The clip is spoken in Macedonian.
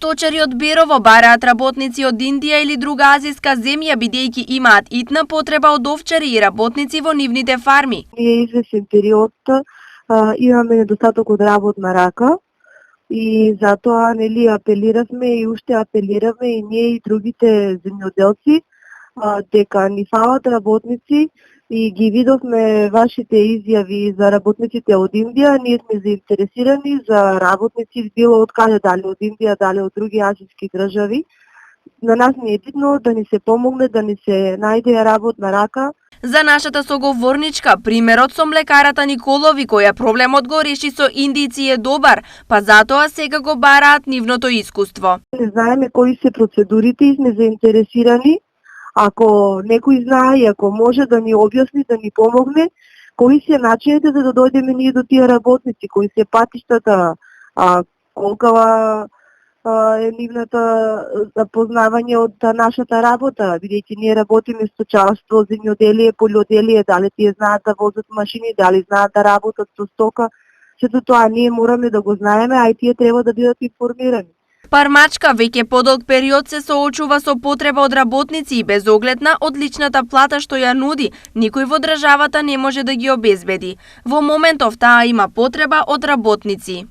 Сточари од Берово бараат работници од Индија или друга азиска земја бидејќи имаат итна потреба од овчари и работници во нивните фарми. Ние известен период имаме недостаток од работна рака и затоа апелиравме и уште апелираме и ние и другите земјоделци дека ни фалат работници и ги видовме вашите изјави за работниците од Индија. Ние сме заинтересирани за работници било од каде, дали од Индија, дали од други азиски држави. На нас не е битно да ни се помогне, да ни се најде работна рака. За нашата соговорничка, примерот со млекарата Николови, која проблемот го реши со индици е добар, па затоа сега го бараат нивното искуство. Не знаеме кои се процедурите и сме заинтересирани. Ако некој знае и ако може да ни објасни, да ни помогне, кои се начините за да дојдеме ние до тие работници, кои се патиштата, колкава е нивната запознавање од нашата работа, бидејќи ние работиме сточарство, земјоделие, полјоделие, дали тие знаат да возат машини, дали знаат да работат со стока, сето тоа ние мораме да го знаеме, а и тие треба да бидат информирани. Пармачка веќе подолг период се соочува со потреба од работници и без оглед на одличната плата што ја нуди, никој во државата не може да ги обезбеди. Во моментов таа има потреба од работници.